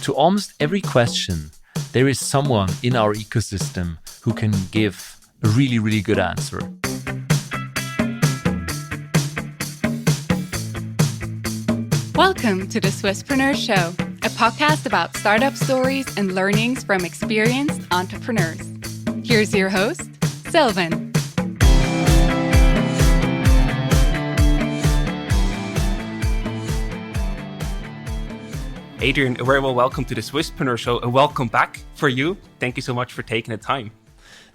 To almost every question, there is someone in our ecosystem who can give a really, really good answer. Welcome to the Swisspreneur Show, a podcast about startup stories and learnings from experienced entrepreneurs. Here's your host, Sylvan. Adrian, a very well welcome to the Swisspreneur Show. A welcome back for you. Thank you so much for taking the time.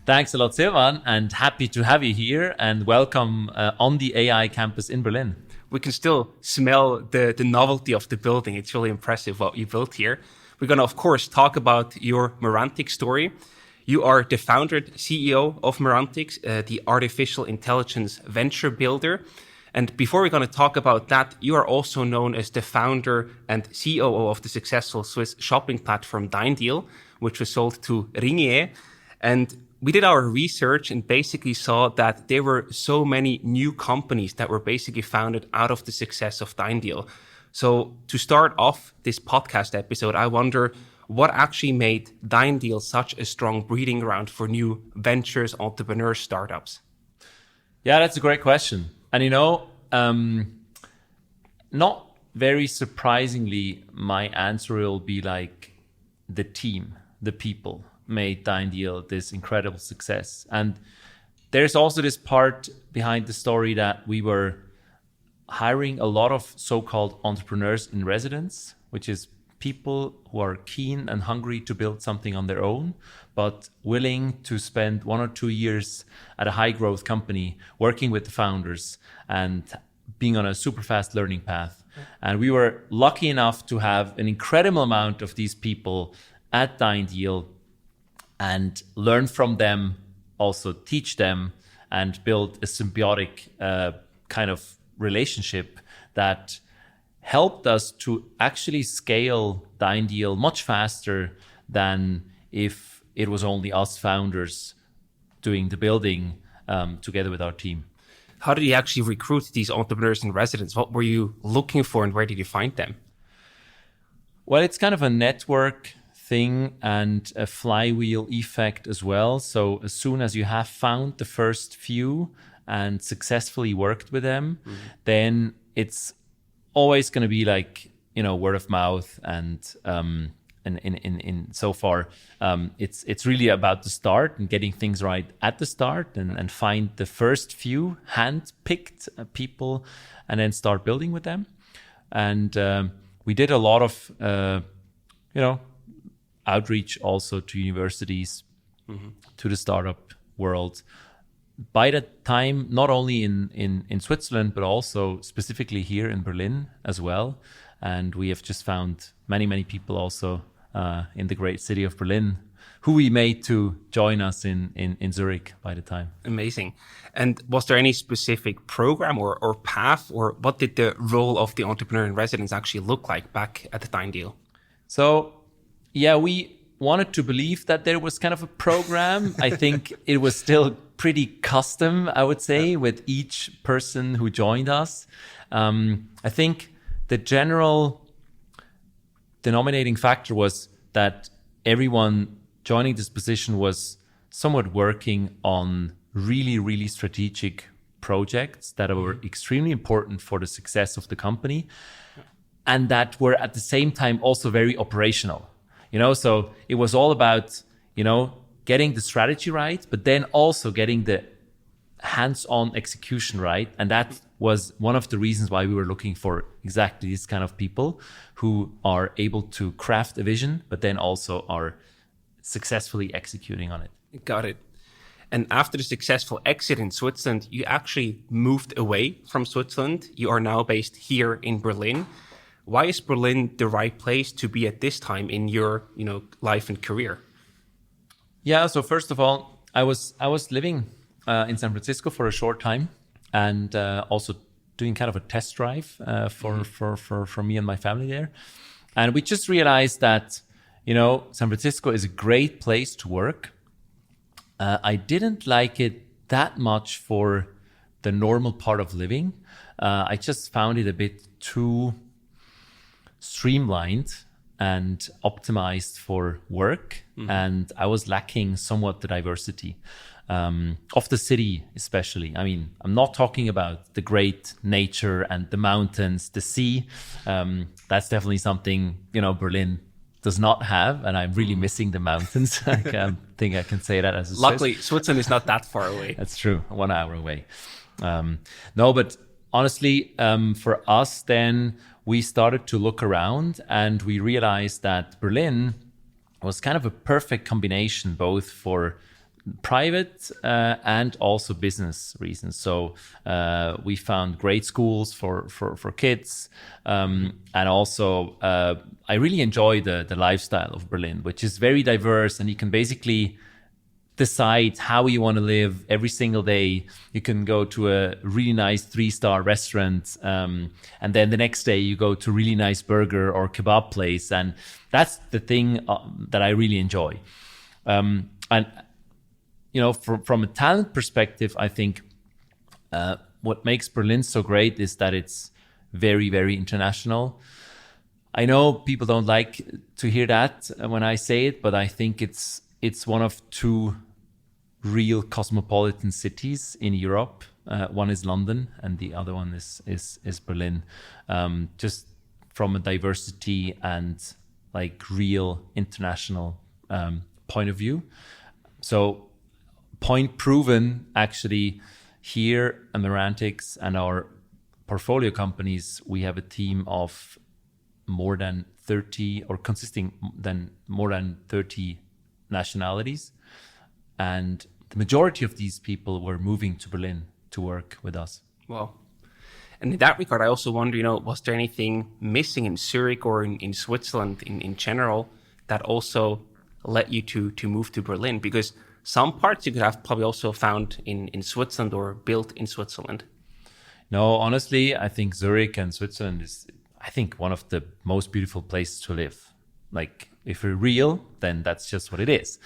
Thanks a lot, Sylvan, and happy to have you here and welcome on the AI campus in Berlin. We can still smell the novelty of the building. It's really impressive what you built here. We're going to, of course, talk about your Merantic story. You are the founder, CEO of Merantic, the artificial intelligence venture builder. And before we're going to talk about that, you are also known as the founder and COO of the successful Swiss shopping platform DeinDeal, which was sold to Ringier. And we did our research and basically saw that there were so many new companies that were basically founded out of the success of DeinDeal. So to start off this podcast episode, I wonder what actually made DeinDeal such a strong breeding ground for new ventures, entrepreneurs, startups? Yeah, that's a great question. And not very surprisingly, my answer will be like the team, the people made DeinDeal this incredible success. And there's also this part behind the story that we were hiring a lot of so-called entrepreneurs in residence, which is people who are keen and hungry to build something on their own, but willing to spend 1 or 2 years at a high growth company, working with the founders and being on a super fast learning path. And we were lucky enough to have an incredible amount of these people at DeinDeal and learn from them, also teach them and build a symbiotic kind of relationship that helped us to actually scale DeinDeal much faster than if it was only us founders doing the building together with our team. How did you actually recruit these entrepreneurs in residence? What were you looking for and where did you find them? Well, it's kind of a network thing and a flywheel effect as well. So as soon as you have found the first few and successfully worked with them, then it's always going to be like, word of mouth and in so far, it's really about the start and getting things right at the start and find the first few hand-picked people and then start building with them. And we did a lot of, outreach also to universities, to the startup world. By that time, not only in Switzerland, but also specifically here in Berlin as well. And we have just found many, many people also in the great city of Berlin who we made to join us in Zurich by the time. Amazing. And was there any specific program or path, or what did the role of the entrepreneur in residence actually look like back at the DeinDeal? So, yeah, we wanted to believe that there was kind of a program. I think it was still pretty custom, I would say, with each person who joined us. I think the general denominating factor was that everyone joining this position was somewhat working on really, really strategic projects that were extremely important for the success of the company and that were at the same time also very operational. So it was all about, getting the strategy right, but then also getting the hands-on execution right. And that was one of the reasons why we were looking for exactly this kind of people who are able to craft a vision, but then also are successfully executing on it. Got it. And after the successful exit in Switzerland, you actually moved away from Switzerland. You are now based here in Berlin. Why is Berlin the right place to be at this time in your, life and career? Yeah. So first of all, I was living in San Francisco for a short time, and also doing kind of a test drive for me and my family there. And we just realized that San Francisco is a great place to work. I didn't like it that much for the normal part of living. I just found it a bit too streamlined and optimized for work. And I was lacking somewhat the diversity of the city, especially. I mean, I'm not talking about the great nature and the mountains, the sea. That's definitely something, Berlin does not have, and I'm really missing the mountains. I think I can say that as a Luckily, Switzerland is not that far away. That's true, 1 hour away. No, but honestly, for us then, we started to look around and we realized that Berlin was kind of a perfect combination, both for private and also business reasons. So we found great schools for kids, and also I really enjoy the lifestyle of Berlin, which is very diverse, and you can basically decide how you want to live every single day. You can go to a really nice 3-star restaurant, and then the next day you go to a really nice burger or kebab place, and that's the thing that I really enjoy. And from a talent perspective, I think what makes Berlin so great is that it's very, very international. I know people don't like to hear that when I say it, but I think it's one of 2 real cosmopolitan cities in Europe. One is London, and the other one is Berlin. Just from a diversity and like real international point of view. So, point proven, actually, here at Merantics and our portfolio companies, we have a team of more than 30 or consisting than more than 30 nationalities. And the majority of these people were moving to Berlin to work with us. Wow. And in that regard, I also wonder, was there anything missing in Zurich or in Switzerland in general that also led you to move to Berlin? Because some parts you could have probably also found in Switzerland or built in Switzerland. No, honestly, I think Zurich and Switzerland is, I think, one of the most beautiful places to live. Like, if you're real, then that's just what it is.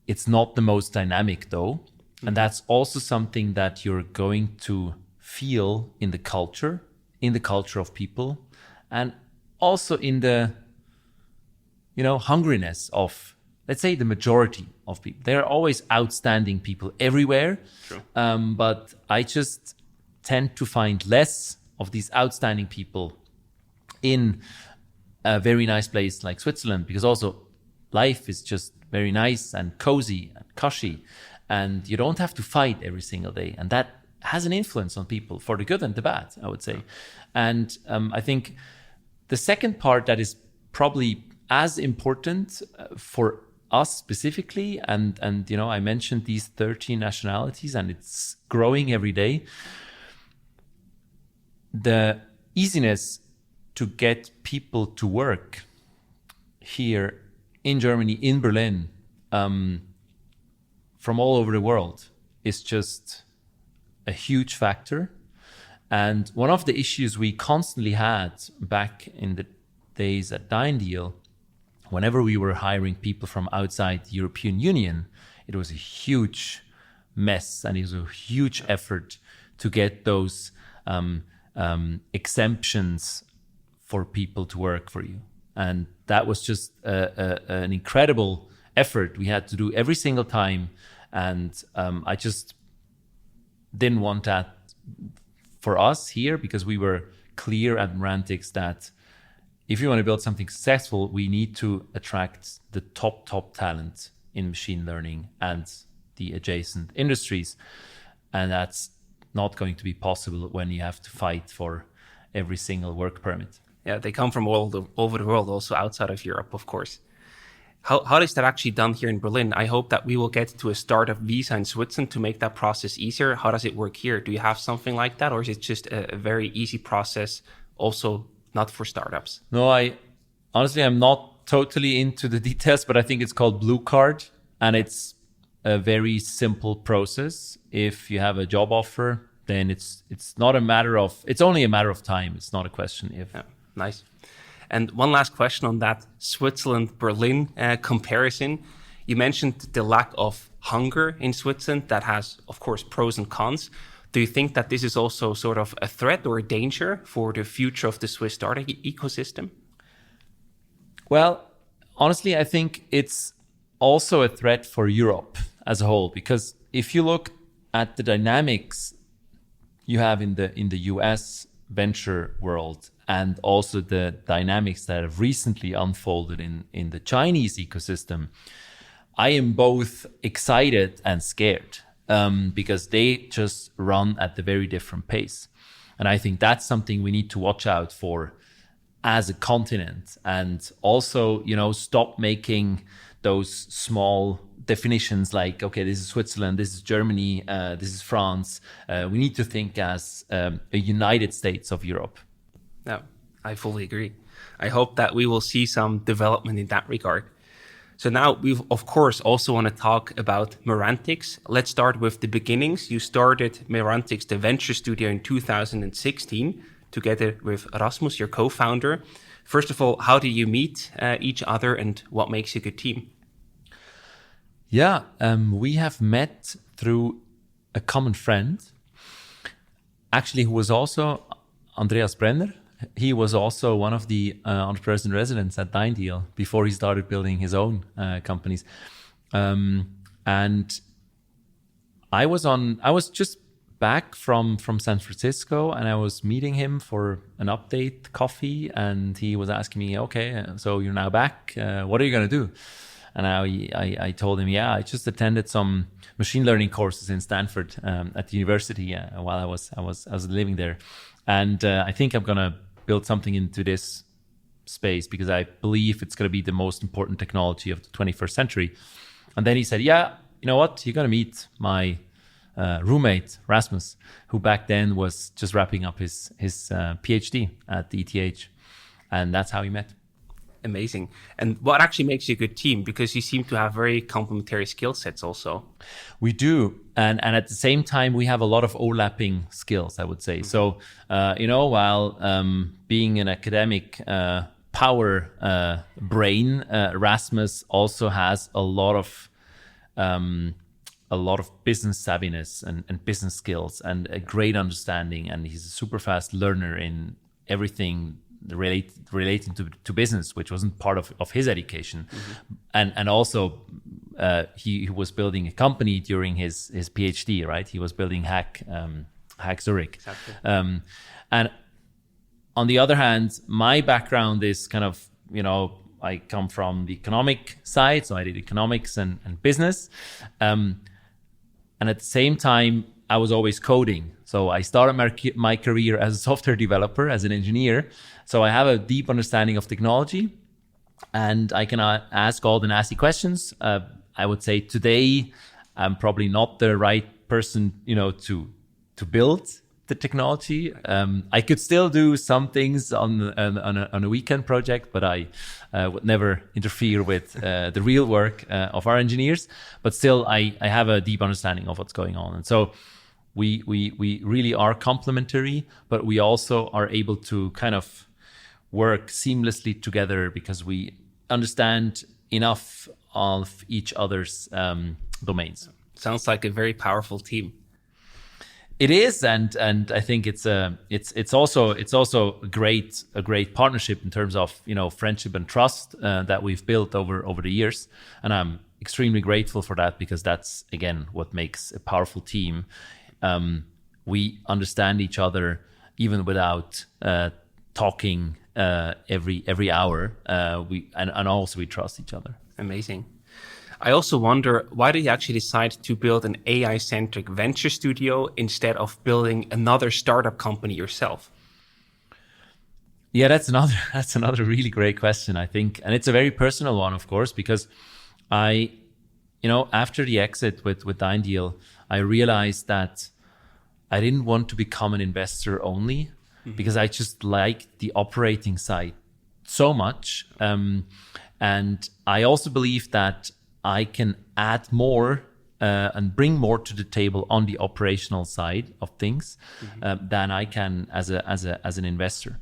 It's not the most dynamic, though. And that's also something that you're going to feel in the culture of people, and also in the, hungriness of, let's say, the majority of people. There are always outstanding people everywhere. True. But I just tend to find less of these outstanding people in a very nice place like Switzerland, because also life is just very nice and cozy and cushy, and you don't have to fight every single day. And that has an influence on people for the good and the bad, I would say. And I think the second part that is probably as important for us specifically, and I mentioned these 13 nationalities, and it's growing every day. The easiness to get people to work here in Germany, in Berlin, from all over the world is just a huge factor. And one of the issues we constantly had back in the days at Deal, whenever we were hiring people from outside the European Union, it was a huge mess, and it was a huge effort to get those exemptions for people to work for you. And that was just an incredible effort we had to do every single time. And I just didn't want that for us here, because we were clear at Merantics that if you want to build something successful, we need to attract the top talent in machine learning and the adjacent industries. And that's not going to be possible when you have to fight for every single work permit. Yeah, they come from all over the world, also outside of Europe, of course. How is that actually done here in Berlin? I hope that we will get to a startup visa in Switzerland to make that process easier. How does it work here? Do you have something like that, or is it just a very easy process, also not for startups? No, I'm not totally into the details, but I think it's called Blue Card, and it's a very simple process. If you have a job offer, then it's only a matter of time. It's not a question if. Yeah, nice. And one last question on that Switzerland-Berlin comparison. You mentioned the lack of hunger in Switzerland. That has, of course, pros and cons. Do you think that this is also sort of a threat or a danger for the future of the Swiss startup ecosystem? Well, honestly, I think it's also a threat for Europe as a whole, because if you look at the dynamics you have in the US venture world, and also the dynamics that have recently unfolded in the Chinese ecosystem, I am both excited and scared, because they just run at a very different pace. And I think that's something we need to watch out for as a continent, and also, stop making those small definitions like, okay, this is Switzerland, this is Germany, this is France. We need to think as a United States of Europe. No, I fully agree. I hope that we will see some development in that regard. So now we, of course, also want to talk about Merantix. Let's start with the beginnings. You started Merantix, the venture studio, in 2016, together with Rasmus, your co-founder. First of all, how do you meet each other, and what makes a good team? Yeah, we have met through a common friend, actually, who was also Andreas Brenner. He was also one of the entrepreneurs in residence at Deal before he started building his own companies. And I was just back from San Francisco, and I was meeting him for an update coffee, and he was asking me, okay, so you're now back, what are you going to do? And I told him, yeah, I just attended some machine learning courses in Stanford at the university while I was living there, and I think I'm gonna build something into this space because I believe it's gonna be the most important technology of the 21st century. And then he said, yeah, you know what? You're gonna meet my roommate Rasmus, who back then was just wrapping up his PhD at the ETH, and that's how we met. Amazing. And what actually makes you a good team? Because you seem to have very complementary skill sets also. We do. And at the same time, we have a lot of overlapping skills, I would say. Mm-hmm. So, while being an academic power brain, Rasmus also has a lot of business savviness and business skills and a great understanding. And he's a super fast learner in everything relating to business, which wasn't part of his education. Mm-hmm. And also he was building a company during his PhD, right? He was building Hack Zurich. Exactly. And on the other hand, my background is kind of, I come from the economic side, so I did economics and business. And at the same time, I was always coding. So I started my career as a software developer, as an engineer. So I have a deep understanding of technology, and I can ask all the nasty questions. I would say today, I'm probably not the right person, to build the technology. I could still do some things on a weekend project, but I would never interfere with the real work of our engineers. But still, I have a deep understanding of what's going on. And so we really are complementary, but we also are able to kind of work seamlessly together because we understand enough of each other's domains. Sounds like a very powerful team. It is, and I think it's also a great partnership in terms of friendship and trust that we've built over the years, and I'm extremely grateful for that because that's again what makes a powerful team. We understand each other even without talking every hour. And also we trust each other. Amazing. I also wonder, why did you actually decide to build an AI-centric venture studio instead of building another startup company yourself? Yeah, that's another really great question, I think. And it's a very personal one, of course, because after the exit with Deal, I realized that I didn't want to become an investor only, mm-hmm. because I just liked the operating side so much. And I also believe that I can add more and bring more to the table on the operational side of things, mm-hmm. Than I can as an investor.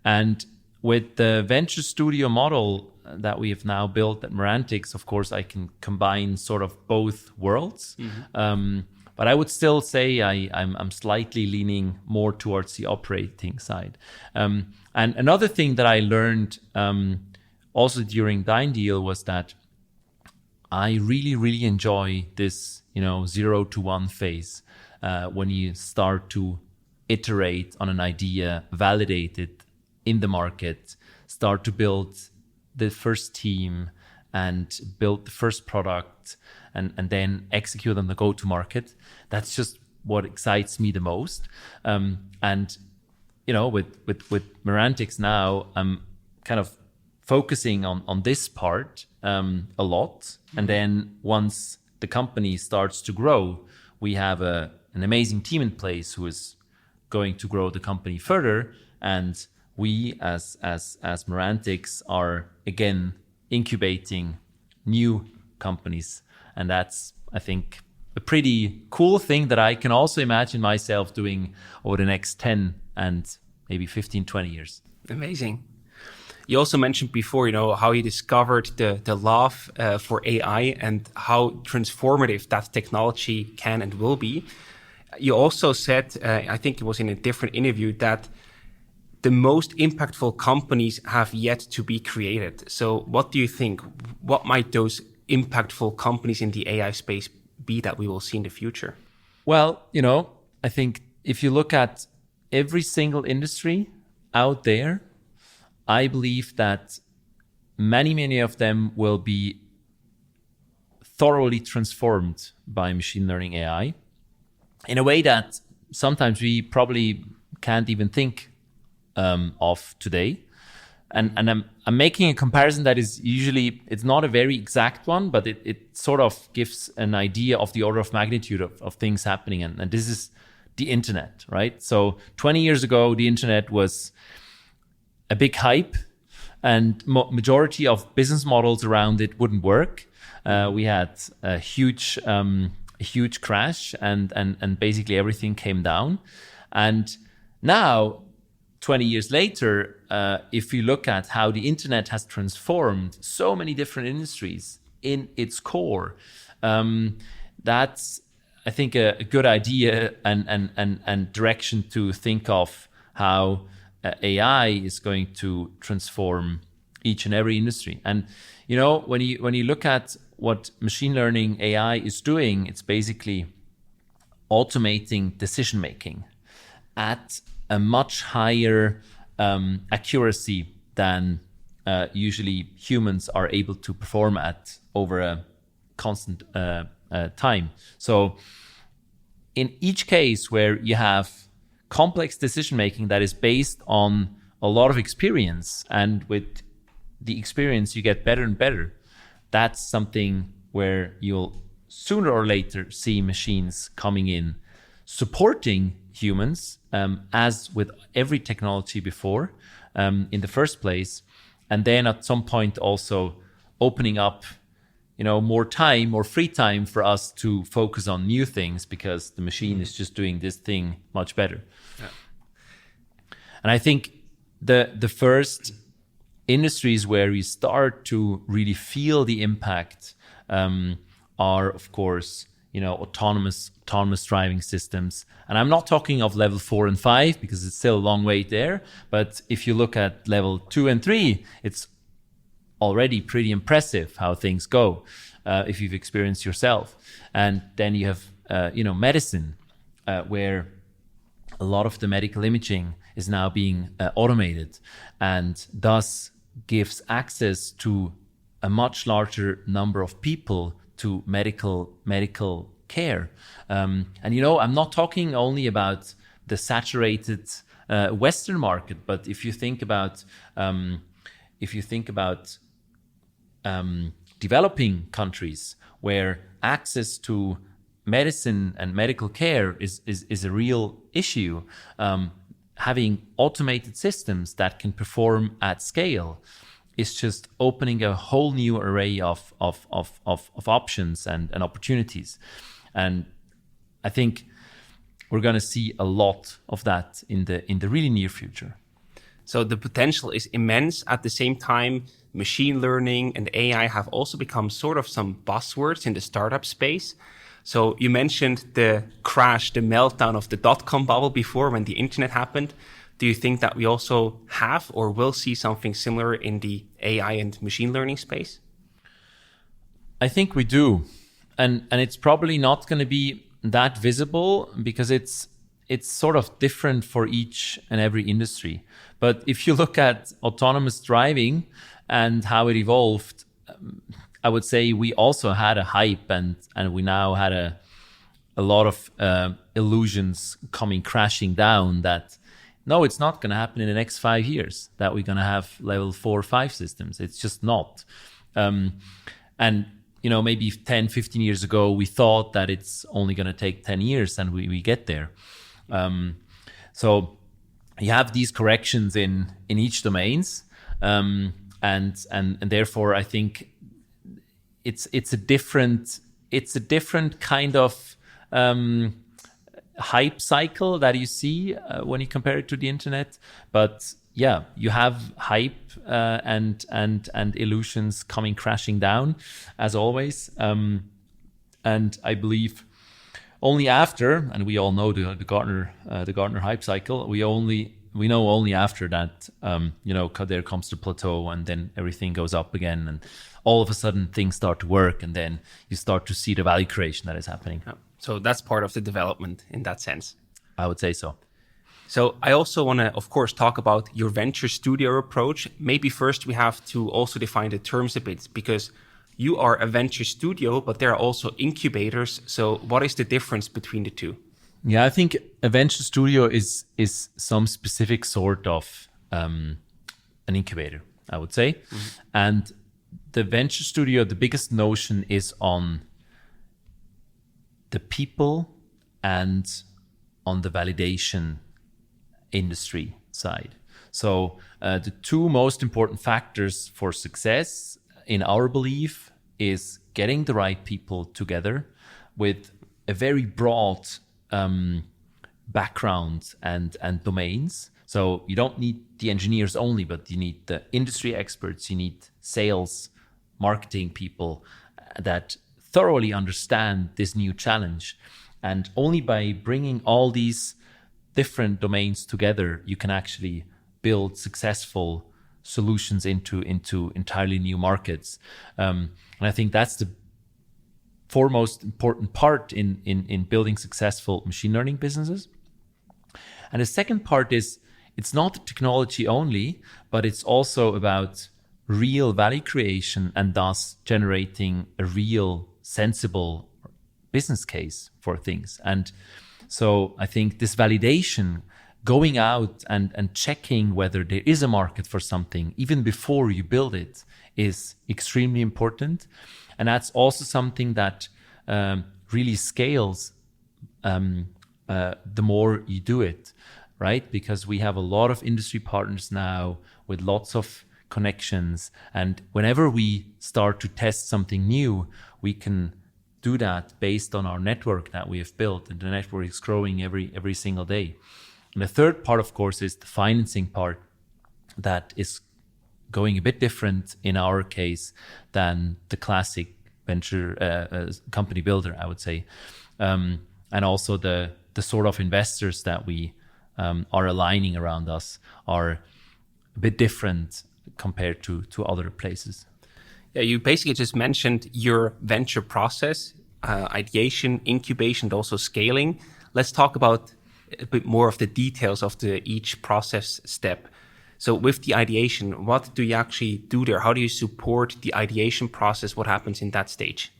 And with the venture studio model that we have now built at Merantix, of course, I can combine sort of both worlds. Mm-hmm. But I would still say I'm slightly leaning more towards the operating side. And another thing that I learned also during Dine Deal was that I really, really enjoy this, 0 to 1 phase when you start to iterate on an idea, validate it in the market, start to build the first team and build the first product and then execute on the go-to-market. That's just what excites me the most. And with Merantix now, I'm kind of focusing on this part a lot. And then once the company starts to grow, we have an amazing team in place who is going to grow the company further. And we as Merantix are again incubating new companies. And that's, I think, a pretty cool thing that I can also imagine myself doing over the next 10 and maybe 15, 20 years. Amazing. You also mentioned before, how you discovered the love for AI and how transformative that technology can and will be. You also said, I think it was in a different interview, that the most impactful companies have yet to be created. So what do you think? What might those impactful companies in the AI space be that we will see in the future? Well, I think if you look at every single industry out there, I believe that many of them will be thoroughly transformed by machine learning AI in a way that sometimes we probably can't even think of today. And I'm making a comparison that is usually, it's not a very exact one, but it sort of gives an idea of the order of magnitude of things happening. And this is the internet, right? So 20 years ago, the internet was a big hype and majority of business models around it wouldn't work. We had a huge crash and basically everything came down. And now, 20 years later, if you look at how the internet has transformed so many different industries in its core, that's, I think, a good idea and direction to think of how AI is going to transform each and every industry. And when you look at what machine learning AI is doing, it's basically automating decision making at a much higher accuracy than usually humans are able to perform at over a constant time. So in each case where you have complex decision making that is based on a lot of experience, and with the experience you get better and better, that's something where you'll sooner or later see machines coming in supporting humans, as with every technology before, in the first place, and then at some point also opening up more time, more free time for us to focus on new things because the machine is just doing this thing much better. Yeah. And I think the first industries where we start to really feel the impact are, of course, autonomous driving systems. And I'm not talking of level 4 and 5 because it's still a long way there. But if you look at level 2 and 3, it's already pretty impressive how things go if you've experienced yourself. And then you have, medicine, where a lot of the medical imaging is now being automated and thus gives access to a much larger number of people to medical care. And I'm not talking only about the saturated Western market, but if you think about developing countries where access to medicine and medical care is a real issue, having automated systems that can perform at scale is just opening a whole new array of options and opportunities. And I think we're going to see a lot of that in the really near future. So the potential is immense. At the same time, machine learning and AI have also become sort of some buzzwords in the startup space. So you mentioned the crash, the meltdown of the dot-com bubble before when the internet happened. Do you think that we also have or will see something similar in the AI and machine learning space? I think we do. And it's probably not going to be that visible because it's sort of different for each and every industry. But if you look at autonomous driving and how it evolved, I would say we also had a hype and we now had a lot of illusions coming crashing down that, no, it's not going to happen in the next 5 years that we're going to have level 4 or 5 systems. It's just not. And, maybe 10, 15 years ago, we thought that it's only going to take 10 years and we get there. So you have these corrections in each domains. And therefore, I think it's a different kind of hype cycle that you see when you compare it to the internet. But yeah, you have hype and illusions coming crashing down as always. And I believe only after, and we all know the Gartner hype cycle, we know only after that, there comes the plateau and then everything goes up again and all of a sudden things start to work and then you start to see the value creation that is happening. Yeah. So that's part of the development in that sense. I would say so. So I also want to, of course, talk about your venture studio approach. Maybe first we have to also define the terms a bit because you are a venture studio, but there are also incubators. So what is the difference between the two? Yeah, I think a venture studio is some specific sort of an incubator, I would say. Mm-hmm. And the venture studio, the biggest notion is on the people and on the validation industry side. So the two most important factors for success, in our belief, is getting the right people together with a very broad background and domains. So you don't need the engineers only, but you need the industry experts, you need sales, marketing people that thoroughly understand this new challenge. And only by bringing all these different domains together, you can actually build successful solutions into entirely new markets. And I think that's the foremost important part in building successful machine learning businesses. And the second part is, it's not technology only, but it's also about real value creation and thus generating a real sensible business case for things. And so I think this validation, going out and checking whether there is a market for something even before you build it, is extremely important. And that's also something that really scales the more you do it, right? Because we have a lot of industry partners now with lots of connections. And whenever we start to test something new, we can do that based on our network that we have built. And the network is growing every single day. And the third part, of course, is the financing part that is going a bit different in our case than the classic venture company builder, I would say. And also the sort of investors that we are aligning around us are a bit different compared to other places. Yeah, you basically just mentioned your venture process, ideation, incubation, and also scaling. Let's talk about a bit more of the details of each process step. So with the ideation, what do you actually do there? How do you support the ideation process? What happens in that stage?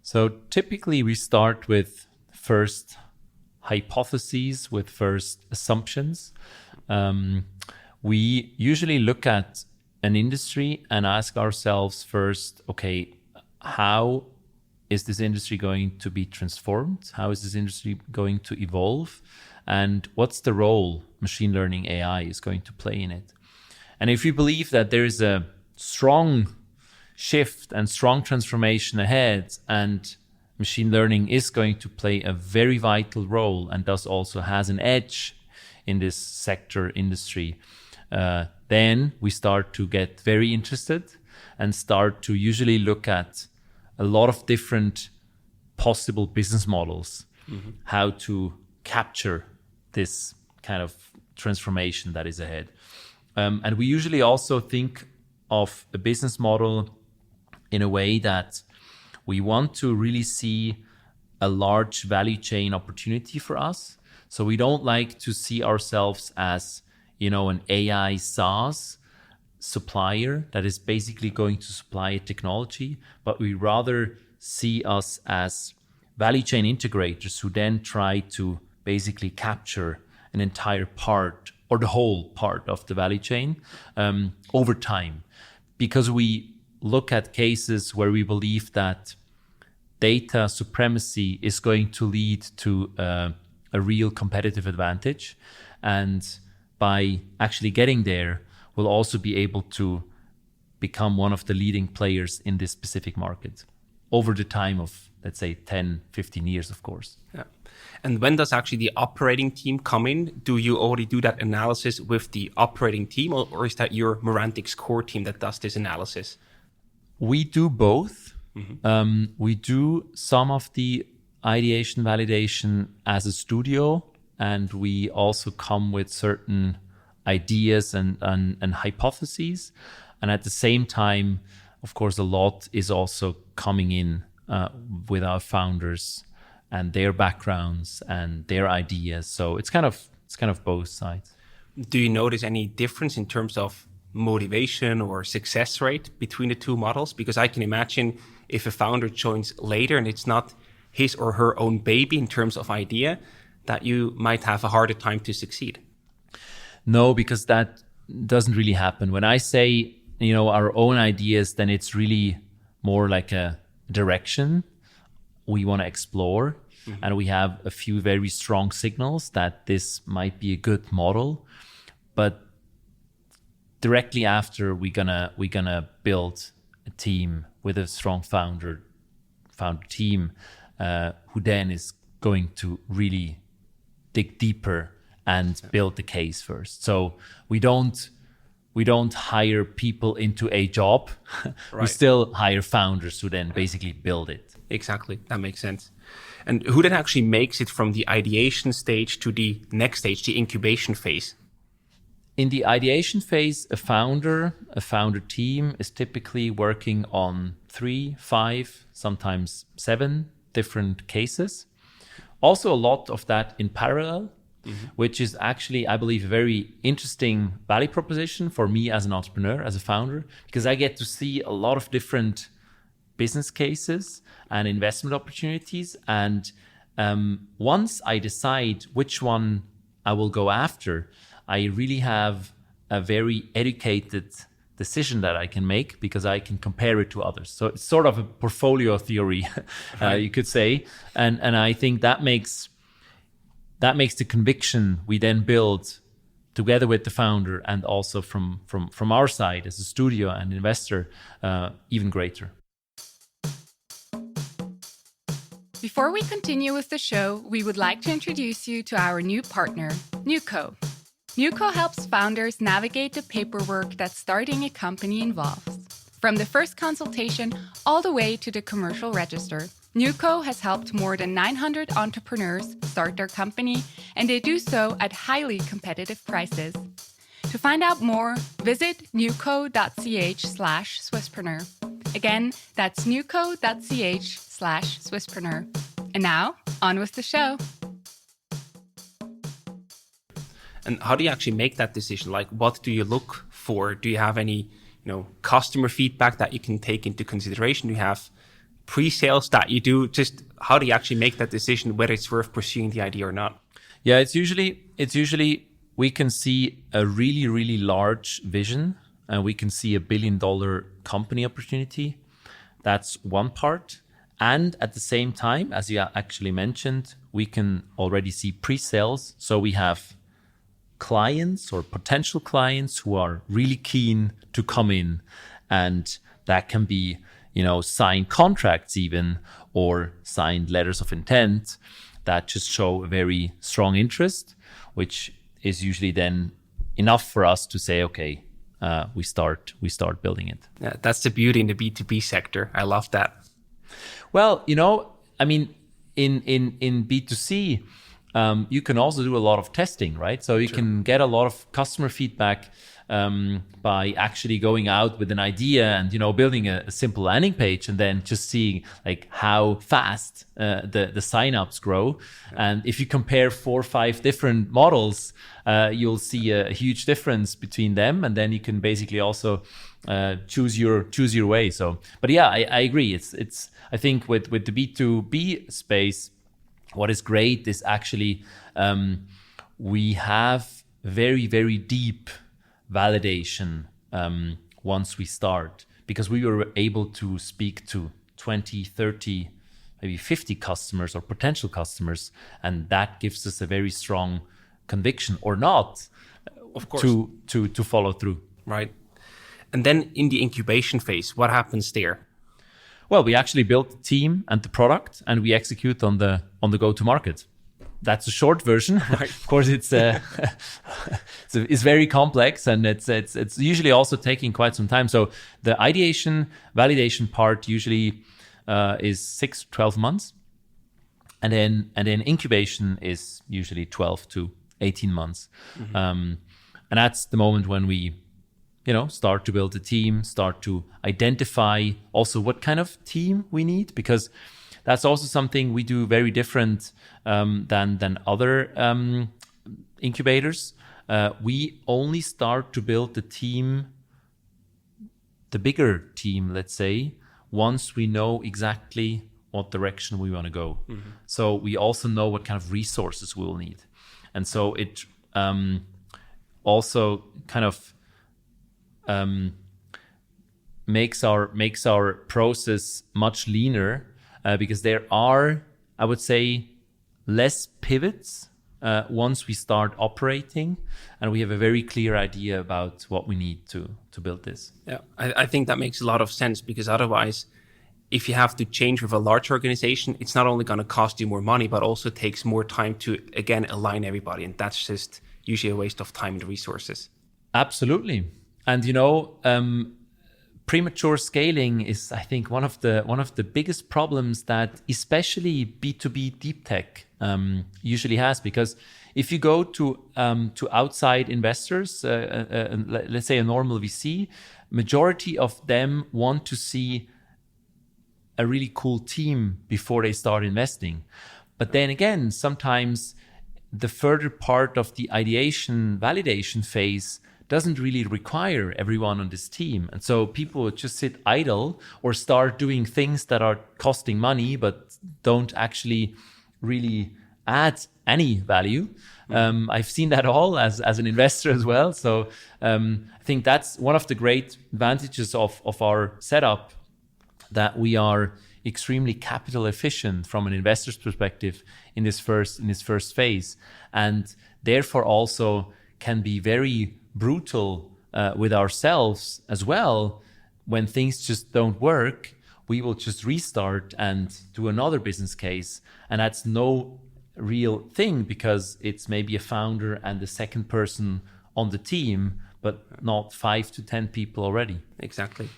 So typically we start with first hypotheses, with first assumptions. We usually look at an industry and ask ourselves first, okay, how is this industry going to be transformed? How is this industry going to evolve? And what's the role machine learning AI is going to play in it? And if we believe that there is a strong shift and strong transformation ahead, and machine learning is going to play a very vital role and thus also has an edge in this sector industry, then we start to get very interested and start to usually look at a lot of different possible business models, how to capture this kind of transformation that is ahead. And we usually also think of a business model in a way that we want to really see a large value chain opportunity for us. So we don't like to see ourselves as, an AI SaaS supplier that is basically going to supply a technology, but we rather see us as value chain integrators who then try to basically capture an entire part or the whole part of the value chain over time. Because we look at cases where we believe that data supremacy is going to lead to a real competitive advantage. And by actually getting there, we'll also be able to become one of the leading players in this specific market over the time of, let's say, 10, 15 years, of course. Yeah. And when does actually the operating team come in? Do you already do that analysis with the operating team, or is that your Merantix core team that does this analysis? We do both. We do some of the ideation validation as a studio, and we also come with certain ideas and hypotheses. And at the same time, of course, a lot is also coming in with our founders and their backgrounds and their ideas. So it's kind of both sides. Do you notice any difference in terms of motivation or success rate between the two models? Because I can imagine if a founder joins later and it's not his or her own baby in terms of idea, that you might have a harder time to succeed. No, because that doesn't really happen. When I say, our own ideas, then it's really more like a direction we want to explore. And we have a few very strong signals that this might be a good model. But directly after, we're gonna build a team with a strong founder team who then is going to really dig deeper and build the case first. So we don't hire people into a job. Right. We still hire founders who then basically build it. Exactly, that makes sense. And who then actually makes it from the ideation stage to the next stage, the incubation phase? In the ideation phase, a founder team is typically working on 3, 5, sometimes 7 different cases. Also a lot of that in parallel, which is actually, I believe, a very interesting value proposition for me as an entrepreneur, as a founder, because I get to see a lot of different business cases and investment opportunities. And once I decide which one I will go after, I really have a very educated decision that I can make because I can compare it to others. So it's sort of a portfolio theory, you could say. And I think that makes the conviction we then build together with the founder and also from our side as a studio and investor even greater. Before we continue with the show, we would like to introduce you to our new partner, Newco. Newco helps founders navigate the paperwork that starting a company involves. From the first consultation all the way to the commercial register, Newco has helped more than 900 entrepreneurs start their company, and they do so at highly competitive prices. To find out more, visit newco.ch/Swisspreneur. Again, that's newco.ch/Swisspreneur. And now, on with the show. And how do you actually make that decision? Like, what do you look for? Do you have any, customer feedback that you can take into consideration? Do you have pre-sales that you do? Just how do you actually make that decision whether it's worth pursuing the idea or not? Yeah, it's usually we can see a really, really large vision and we can see $1 billion company opportunity. That's one part. And at the same time, as you actually mentioned, we can already see pre-sales. So we have clients or potential clients who are really keen to come in, and that can be, signed contracts even, or signed letters of intent that just show a very strong interest, which is usually then enough for us to say, okay, we start building it. Yeah, that's the beauty in the B2B sector. I love that. Well, I mean, in B2C, you can also do a lot of testing, right? So you can get a lot of customer feedback by actually going out with an idea and, building a simple landing page and then just seeing like how fast the signups grow. And if you compare 4 or 5 different models, you'll see a huge difference between them. And then you can basically also choose your way. So, but yeah, I agree. It's I think with the B2B space, what is great is actually we have very, very deep validation once we start, because we were able to speak to 20, 30, maybe 50 customers or potential customers, and that gives us a very strong conviction or not, of course, to follow through. Right. And then in the incubation phase, what happens there? Well, we actually built the team and the product, and we execute on the go-to-market. That's a short version. Right. Of course, it's it's very complex, and it's usually also taking quite some time. So the ideation, validation part usually is 6 to 12 months, and then incubation is usually 12 to 18 months, and that's the moment when we start to build a team, start to identify also what kind of team we need, because that's also something we do very different than other incubators. We only start to build the team, the bigger team, let's say, once we know exactly what direction we want to go. So we also know what kind of resources we will need. And so it also kind of makes our process much leaner, because there are, I would say, less pivots once we start operating, and we have a very clear idea about what we need to build this. Yeah, I think that makes a lot of sense, because otherwise, if you have to change with a large organization, it's not only going to cost you more money, but also takes more time to, again, align everybody. And that's just usually a waste of time and resources. Absolutely. And, premature scaling is, I think, one of the biggest problems that especially B2B deep tech usually has, because if you go to outside investors, let's say a normal VC, majority of them want to see a really cool team before they start investing. But then again, sometimes the further part of the ideation validation phase doesn't really require everyone on this team. And so people would just sit idle or start doing things that are costing money but don't actually really add any value. I've seen that all as an investor as well. So I think that's one of the great advantages of our setup, that we are extremely capital efficient from an investor's perspective in this first phase, and therefore also can be very brutal with ourselves as well. When things just don't work, we will just restart and do another business case, and that's no real thing, because it's maybe a founder and the second person on the team, but not 5 to 10 people already. Exactly.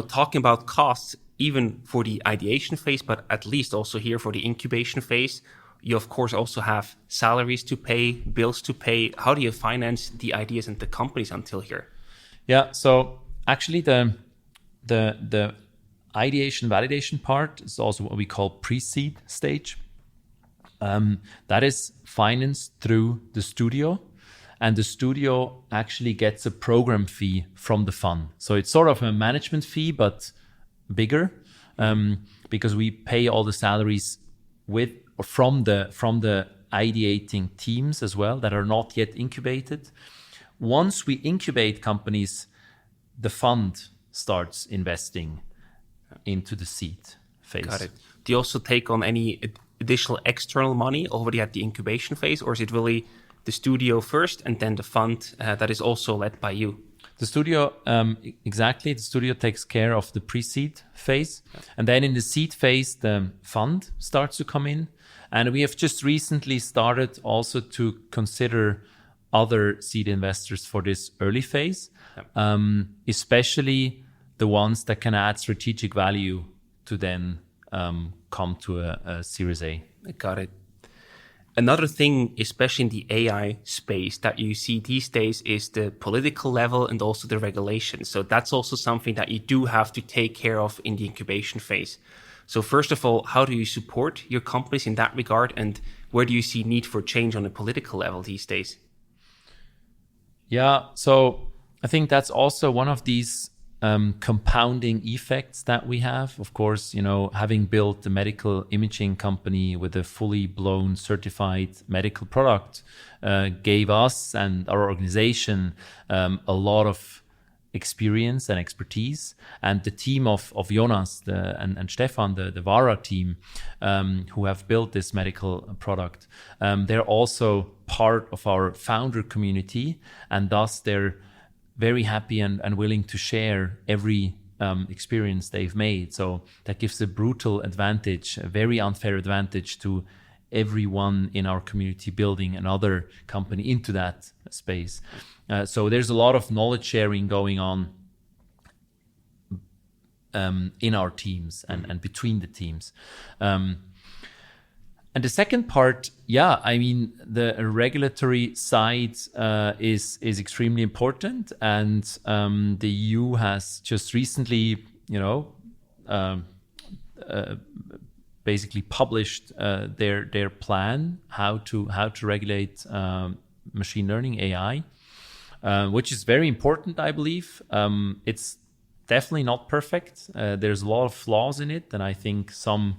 Talking about costs, even for the ideation phase, but at least also here for the incubation phase, you of course also have salaries to pay, bills to pay. How do you finance the ideas and the companies until here? Yeah, so actually the ideation validation part is also what we call pre-seed stage. That is financed through the studio, and the studio actually gets a program fee from the fund. So it's sort of a management fee, but bigger, because we pay all the salaries from the ideating teams as well that are not yet incubated. Once we incubate companies, the fund starts investing into the seed phase. Got it. Do you also take on any additional external money already at the incubation phase, or is it really the studio first and then the fund that is also led by you? The studio, exactly. The studio takes care of the pre-seed phase. Yeah. And then in the seed phase, the fund starts to come in. And we have just recently started also to consider other seed investors for this early phase, especially the ones that can add strategic value to then come to a Series A. Got it. Another thing, especially in the AI space, that you see these days is the political level and also the regulation. So that's also something that you do have to take care of in the incubation phase. So first of all, how do you support your companies in that regard? And where do you see need for change on a political level these days? Yeah, so I think that's also one of these compounding effects that we have. Of course, having built a medical imaging company with a fully blown certified medical product gave us and our organization a lot of experience and expertise. And the team of Jonas and Stefan, the Vara team, who have built this medical product, they're also part of our founder community, and thus they're very happy and willing to share every experience they've made. So that gives a brutal advantage, a very unfair advantage to everyone in our community building another company into that space. So there's a lot of knowledge sharing going on in our teams and between the teams. And the second part, the regulatory side is extremely important, and the EU has just recently, basically published their plan how to regulate machine learning, AI, which is very important, I believe. It's definitely not perfect. There's a lot of flaws in it, and I think some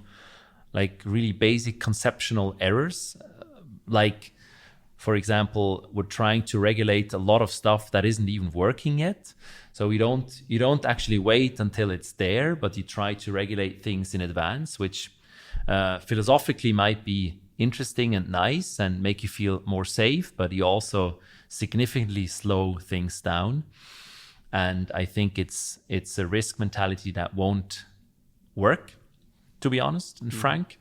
really basic conceptual errors. For example, we're trying to regulate a lot of stuff that isn't even working yet. So you don't actually wait until it's there, but you try to regulate things in advance, which philosophically might be interesting and nice and make you feel more safe, but you also significantly slow things down. And I think it's a risk mentality that won't work, to be honest and frank.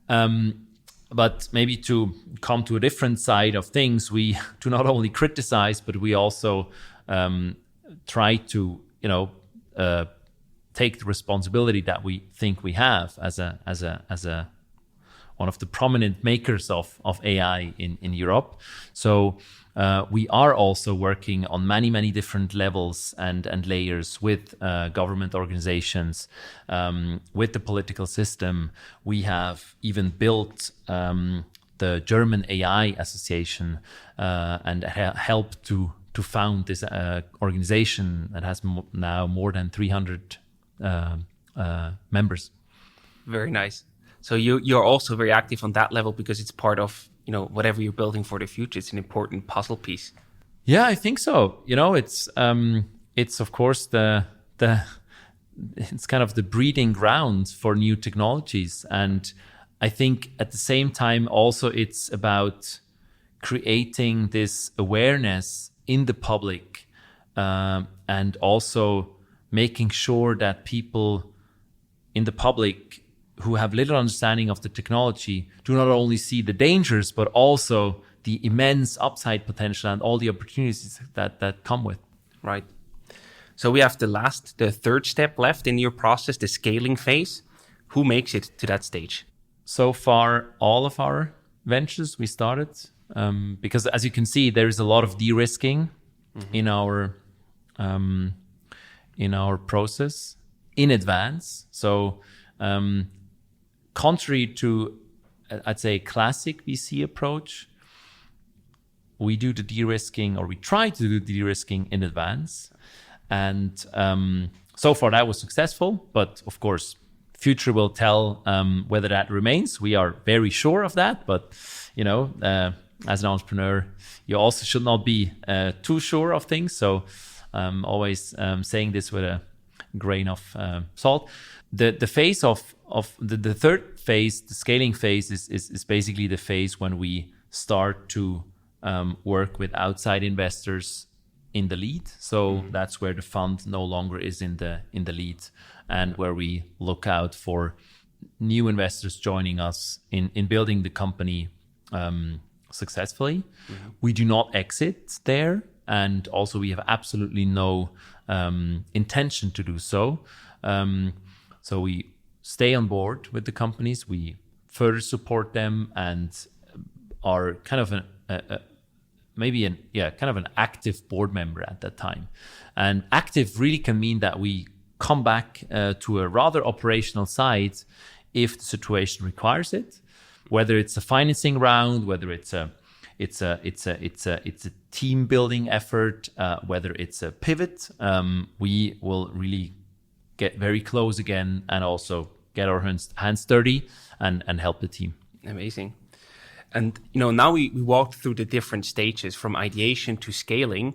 But maybe to come to a different side of things, we do not only criticize, but we also try to, take the responsibility that we think we have as a one of the prominent makers of AI in Europe. So we are also working on many different levels and layers with government organizations, with the political system. We have even built the German AI Association and helped to found this organization that has now more than 300 members. Very nice. So you're also very active on that level because it's part of whatever you're building for the future. It's an important puzzle piece. Yeah, I think so. It's of course it's kind of the breeding ground for new technologies, and I think at the same time also it's about creating this awareness in the public, and also making sure that people in the public who have little understanding of the technology do not only see the dangers, but also the immense upside potential and all the opportunities that come with. Right. So we have the third step left in your process, the scaling phase. Who makes it to that stage? So far, all of our ventures we started, because as you can see, there is a lot of de-risking in our process in advance. So contrary to, I'd say, classic VC approach, we do the de-risking, or we try to do de-risking in advance. And so far that was successful, but of course, future will tell whether that remains. We are very sure of that, but as an entrepreneur, you also should not be too sure of things. So always saying this with a grain of salt. The phase of the third phase, the scaling phase, is basically the phase when we start to work with outside investors in the lead. So that's where the fund no longer is in the lead, and where we look out for new investors joining us in building the company successfully. We do not exit there, and also we have absolutely no intention to do so. So we stay on board with the companies. We further support them and are kind of an active board member at that time. And active really can mean that we come back to a rather operational side if the situation requires it, whether it's a financing round, whether it's a team building effort, whether it's a pivot. We will really get very close again and also get our hands dirty and help the team. Amazing. And now we walked through the different stages from ideation to scaling.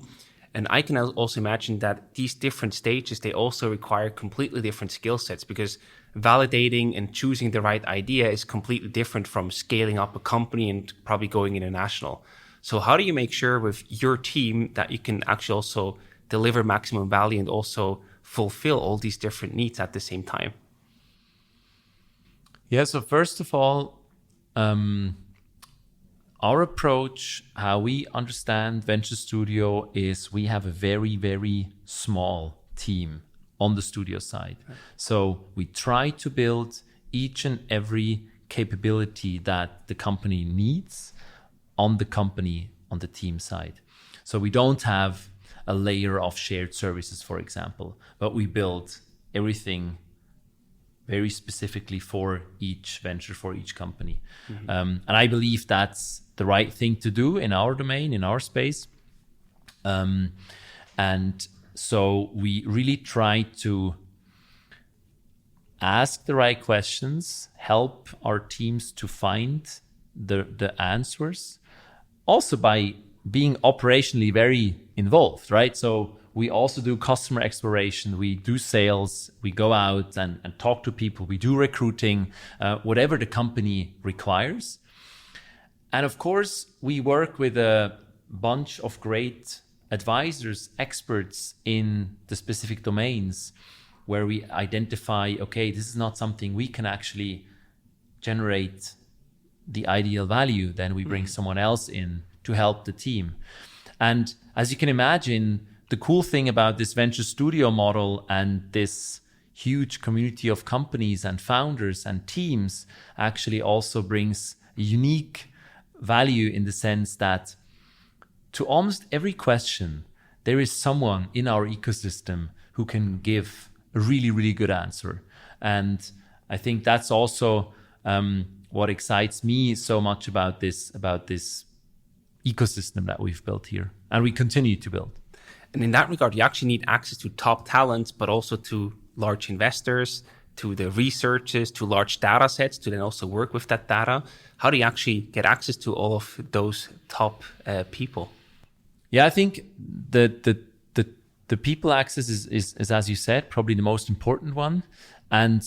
And I can also imagine that these different stages, they also require completely different skill sets, because validating and choosing the right idea is completely different from scaling up a company and probably going international. So how do you make sure with your team that you can actually also deliver maximum value and also fulfill all these different needs at the same time? Yeah, so first of all, our approach, how we understand Venture Studio, is we have a very, very small team on the studio side. So we try to build each and every capability that the company needs on the team side. So we don't have a layer of shared services, for example, but we build everything very specifically for each venture, for each company. And I believe that's the right thing to do in our domain, in our space. And so we really try to ask the right questions, help our teams to find the answers, also by being operationally very involved, right? So we also do customer exploration, we do sales, we go out and talk to people, we do recruiting, whatever the company requires. And of course, we work with a bunch of great advisors, experts in the specific domains where we identify, okay, this is not something we can actually generate the ideal value. Then we bring someone else in to help the team. And as you can imagine, the cool thing about this venture studio model and this huge community of companies and founders and teams actually also brings a unique value in the sense that to almost every question, there is someone in our ecosystem who can give a really, really good answer. And I think that's also what excites me so much about this ecosystem that we've built here and we continue to build. And in that regard, you actually need access to top talents, but also to large investors, to the researchers, to large data sets, to then also work with that data. How do you actually get access to all of those top people? Yeah, I think the people access is, as you said, probably the most important one. And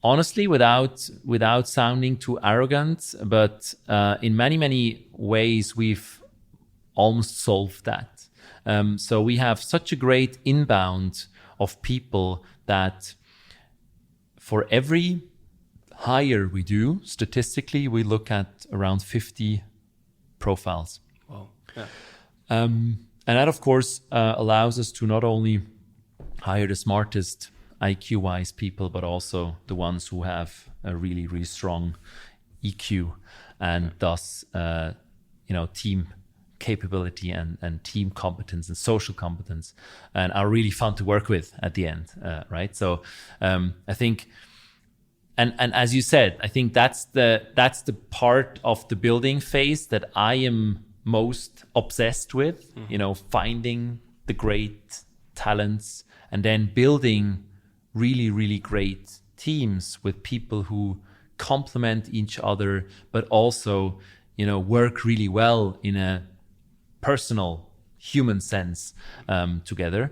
honestly, without sounding too arrogant, but in many, many ways, we've almost solved that. So we have such a great inbound of people that for every hire we do, statistically, we look at around 50 profiles. Wow. Yeah. And that, of course, allows us to not only hire the smartest IQ-wise people, but also the ones who have a really, really strong EQ and thus, team capability and team competence and social competence, and are really fun to work with at the end, right? So I think, and as you said, I think that's the part of the building phase that I am most obsessed with. Finding the great talents and then building really, really great teams with people who complement each other, but also work really well in a personal human sense together.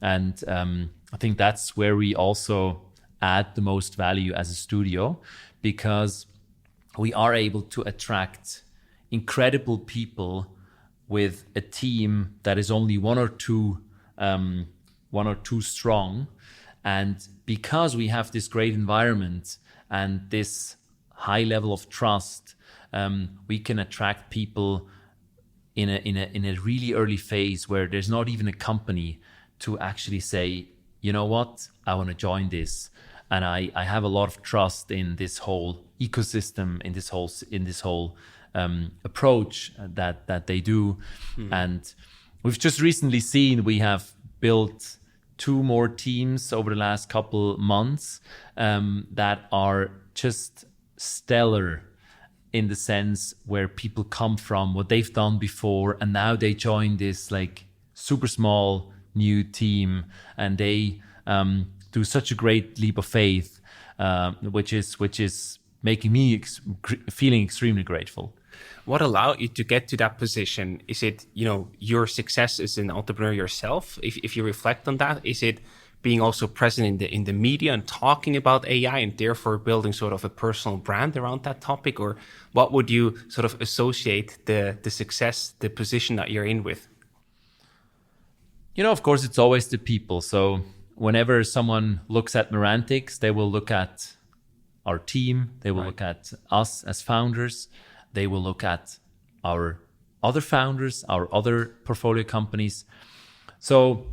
And I think that's where we also add the most value as a studio, because we are able to attract incredible people with a team that is only one or two strong. And because we have this great environment and this high level of trust, we can attract people in a really early phase where there's not even a company to actually say, you know what, I want to join this. and I have a lot of trust in this whole ecosystem, in this whole approach that they do. And we've just recently seen we have built 2 more teams over the last couple months that are just stellar, in the sense where people come from what they've done before, and now they join this like super small new team, and they do such a great leap of faith, which is making me feeling extremely grateful. What allowed you to get to that position? Is it, your success as an entrepreneur yourself? If you reflect on that, is it being also present in the media and talking about AI and therefore building sort of a personal brand around that topic? Or what would you sort of associate the success, the position that you're in with? Of course, it's always the people. So whenever someone looks at Merantics, they will look at our team, they will look at us as founders, they will look at our other founders, our other portfolio companies. So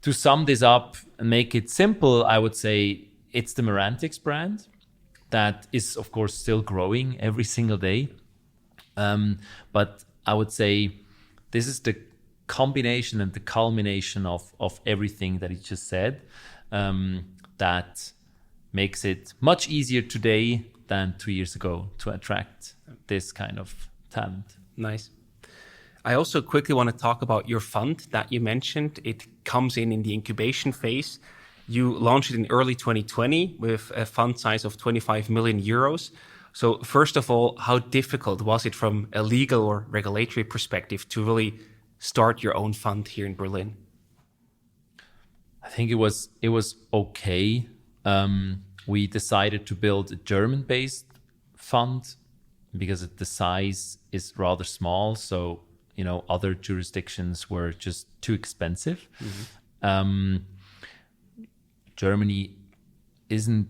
to sum this up and make it simple, I would say it's the Merantics brand that is, of course, still growing every single day. But I would say this is the combination and the culmination of everything that he just said, that makes it much easier today than 2 years ago to attract this kind of talent. Nice. I also quickly want to talk about your fund that you mentioned. It comes in the incubation phase. You launched it in early 2020 with a fund size of 25 million euros. So first of all, how difficult was it from a legal or regulatory perspective to really start your own fund here in Berlin? I think it was okay. We decided to build a German-based fund because the size is rather small. So, other jurisdictions were just too expensive. Germany isn't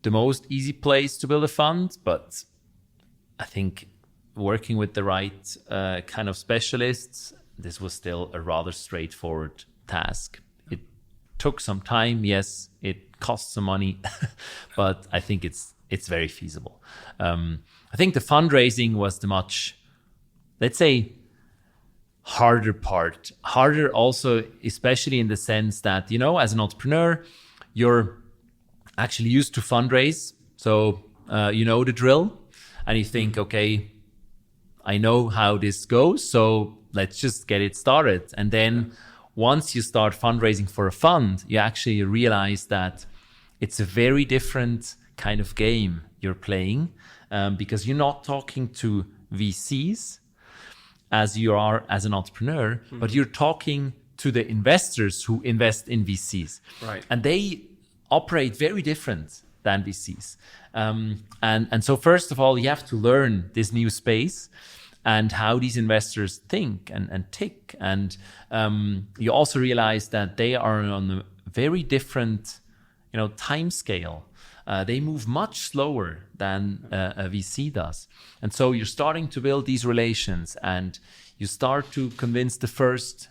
the most easy place to build a fund, but I think working with the right kind of specialists, this was still a rather straightforward task. It took some time, yes, it cost some money, but I think it's very feasible. I think the fundraising was the much, let's say, harder part. Harder also, especially in the sense that, as an entrepreneur, you're actually used to fundraise. So, the drill, and you think, okay, I know how this goes, so let's just get it started. And then once you start fundraising for a fund, you actually realize that it's a very different kind of game you're playing, because you're not talking to VCs as you are as an entrepreneur, but you're talking to the investors who invest in VCs. Right. And they operate very different than VCs. And so first of all, you have to learn this new space and how these investors think and tick. And you also realize that they are on a very different, time scale. They move much slower than a VC does. And so you're starting to build these relations, and you start to convince the first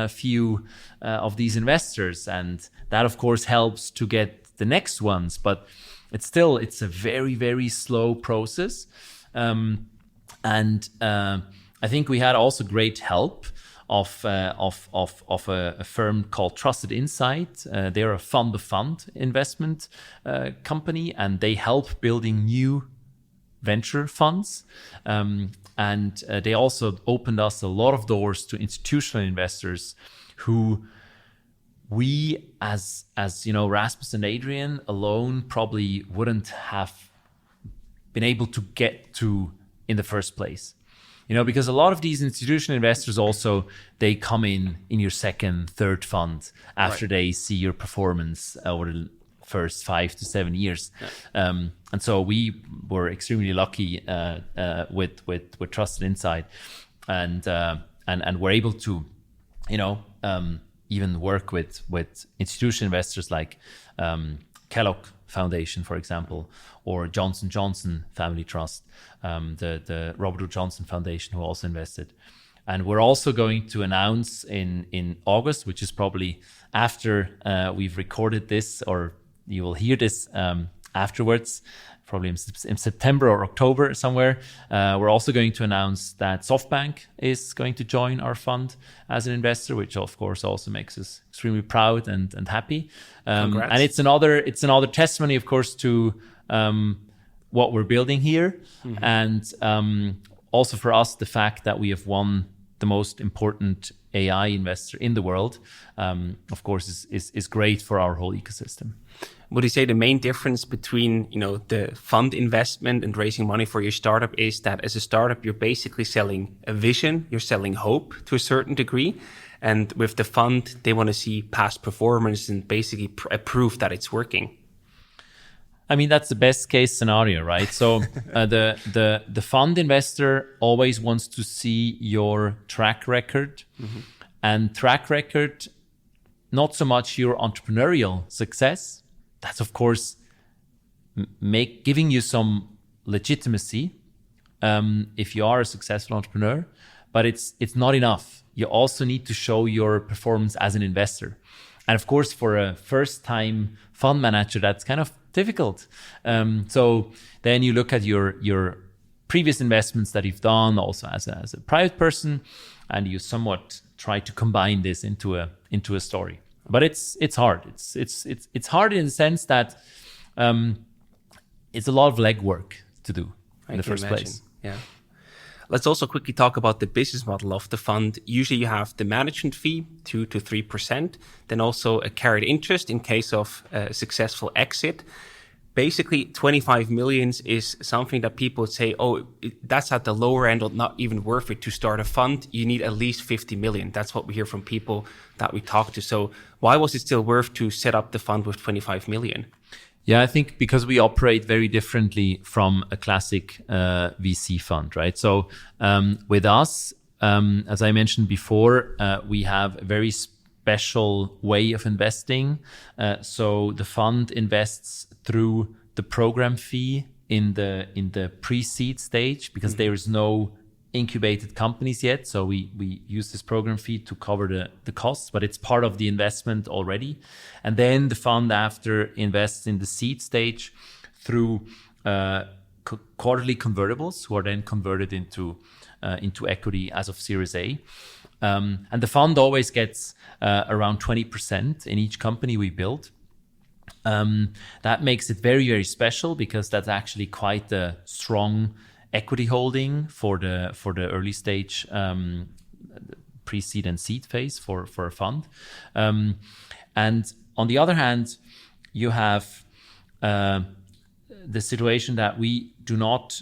few of these investors. And that, of course, helps to get the next ones. But it's a very, very slow process. And I think we had also great help of a firm called Trusted Insight. They're a fund-of-fund investment company, and they help building new venture funds. And they also opened us a lot of doors to institutional investors who we, as Rasmus and Adrian alone, probably wouldn't have been able to get to in the first place. Because a lot of these institutional investors also, they come in your second, third fund after they see your performance over the first 5 to 7 years. Yeah. And so we were extremely lucky with Trusted Insight, and we're able to, even work with institutional investors like Kellogg Foundation, for example, or Johnson Johnson Family Trust, the Robert Wood Johnson Foundation, who also invested. And we're also going to announce in August, which is probably after we've recorded this, or you will hear this afterwards, probably in September or October somewhere. We're also going to announce that SoftBank is going to join our fund as an investor, which of course also makes us extremely proud and happy. And it's another testimony, of course, to what we're building here, and also for us, the fact that we have won the most important AI investor in the world, of course, is great for our whole ecosystem. Would you say the main difference between, the fund investment and raising money for your startup is that as a startup, you're basically selling a vision, you're selling hope to a certain degree. And with the fund, they want to see past performance and basically proof that it's working. I mean, that's the best case scenario, right? So the fund investor always wants to see your track record, and track record, not so much your entrepreneurial success. That's of course giving you some legitimacy if you are a successful entrepreneur, but it's not enough. You also need to show your performance as an investor, and of course for a first-time fund manager, that's kind of difficult. So then you look at your previous investments that you've done also as a private person, and you somewhat try to combine this into a story. But it's hard. It's hard in the sense that it's a lot of legwork to do in the first place. Yeah. Let's also quickly talk about the business model of the fund. Usually you have the management fee, 2 to 3%, then also a carried interest in case of a successful exit. Basically, 25 million is something that people would say, that's at the lower end or not even worth it to start a fund. You need at least 50 million. That's what we hear from people that we talk to. So why was it still worth to set up the fund with 25 million? Yeah, I think because we operate very differently from a classic VC fund, right? So with us, as I mentioned before, we have a very special way of investing. So the fund invests through the program fee in the pre-seed stage, because there is no incubated companies yet. So we use this program fee to cover the costs, but it's part of the investment already. And then the fund after invests in the seed stage through quarterly convertibles, who are then converted into equity as of Series A. And the fund always gets around 20% in each company we build. That makes it very, very special, because that's actually quite a strong equity holding for the early stage pre-seed and seed phase for a fund. And on the other hand, you have the situation that we do not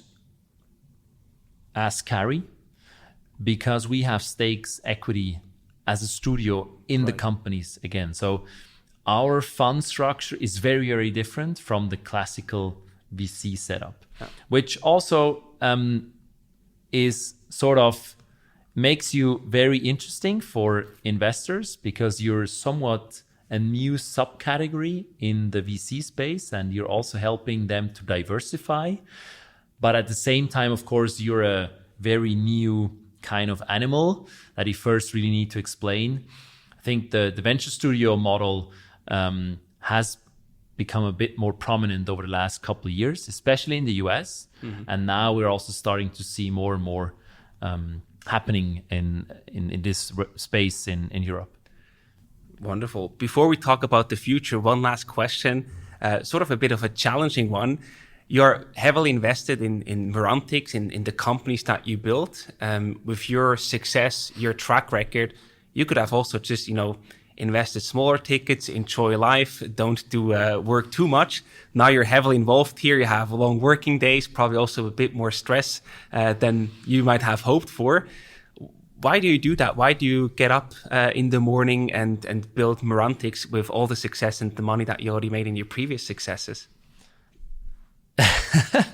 as carry, because we have stakes equity as a studio in the companies again. So our fund structure is very, very different from the classical VC setup, which also is sort of makes you very interesting for investors, because you're somewhat a new subcategory in the VC space, and you're also helping them to diversify. But at the same time, of course, you're a very new kind of animal that you first really need to explain. I think the venture studio model has become a bit more prominent over the last couple of years, especially in the US. And now we're also starting to see more and more happening in this space in Europe. Wonderful. Before we talk about the future, one last question, sort of a bit of a challenging one. You're heavily invested in Merantix, in the companies that you built. With your success, your track record, you could have also just, invested smaller tickets, enjoy life, don't do work too much. Now you're heavily involved here. You have long working days, probably also a bit more stress than you might have hoped for. Why do you do that? Why do you get up in the morning and build Merantix with all the success and the money that you already made in your previous successes? I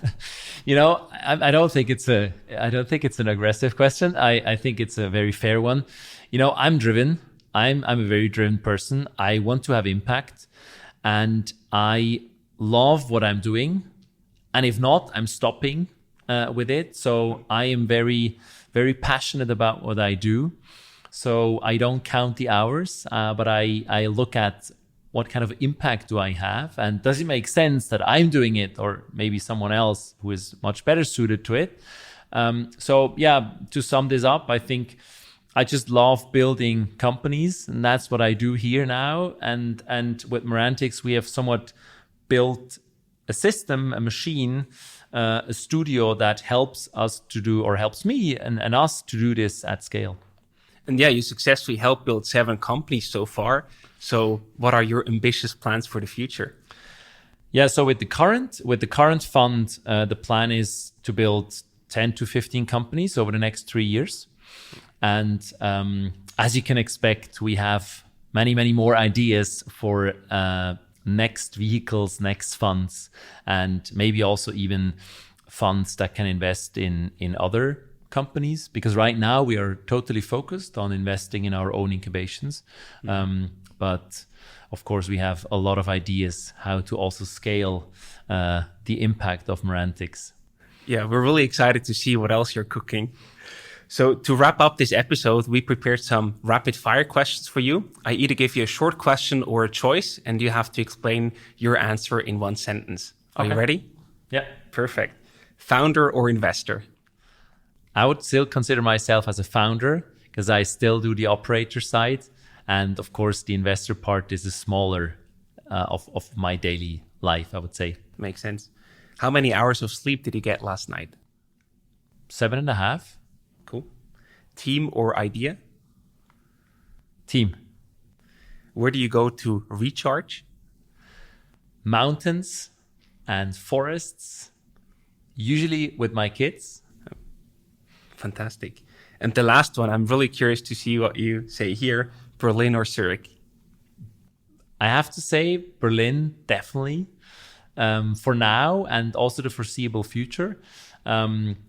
don't think it's an aggressive question. I think it's a very fair one. I'm driven. I'm a very driven person. I want to have impact, and I love what I'm doing. And if not, I'm stopping with it. So I am very, very passionate about what I do. So I don't count the hours, but I look at what kind of impact do I have? And does it make sense that I'm doing it or maybe someone else who is much better suited to it? So yeah, to sum this up, I think I just love building companies, and that's what I do here now. And with Merantix, we have somewhat built a system, a machine, a studio that helps us to do, or helps me and us to do this at scale. And yeah, you successfully helped build 7 companies so far. So what are your ambitious plans for the future? Yeah, so with the current fund, the plan is to build 10 to 15 companies over the next 3 years. And as you can expect, we have many, many more ideas for next vehicles, next funds, and maybe also even funds that can invest in other companies. Because right now we are totally focused on investing in our own incubations. But of course, we have a lot of ideas how to also scale the impact of Merantix. Yeah, we're really excited to see what else you're cooking. So to wrap up this episode, we prepared some rapid fire questions for you. I either give you a short question or a choice, and you have to explain your answer in 1 sentence. Are you ready? Yeah. Perfect. Founder or investor? I would still consider myself as a founder because I still do the operator side. And of course, the investor part is the smaller of my daily life, I would say. Makes sense. How many hours of sleep did you get last night? 7.5. Cool. Team or idea? Team. Where do you go to recharge? Mountains and forests, usually with my kids. Fantastic. And the last one, I'm really curious to see what you say here, Berlin or Zurich? I have to say Berlin, definitely, for now and also the foreseeable future.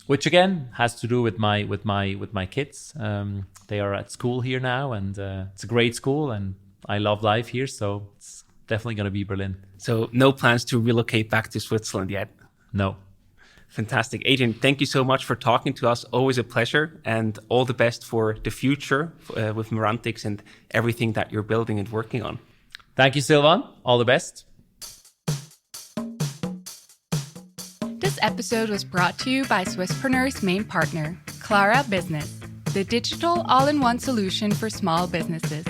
Which again has to do with my kids. They are at school here now, and it's a great school, and I love life here. So it's definitely going to be Berlin. So no plans to relocate back to Switzerland yet? No. Fantastic. Adrian, thank you so much for talking to us. Always a pleasure, and all the best for the future with Merantix and everything that you're building and working on. Thank you, Silvan. All the best. This episode was brought to you by Swisspreneurs' main partner, Clara Business, the digital all-in-one solution for small businesses.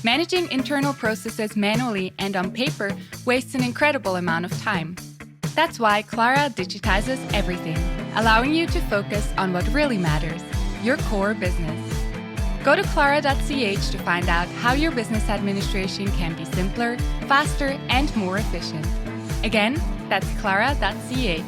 Managing internal processes manually and on paper wastes an incredible amount of time. That's why Clara digitizes everything, allowing you to focus on what really matters, your core business. Go to clara.ch to find out how your business administration can be simpler, faster, and more efficient. Again, that's clara.ch.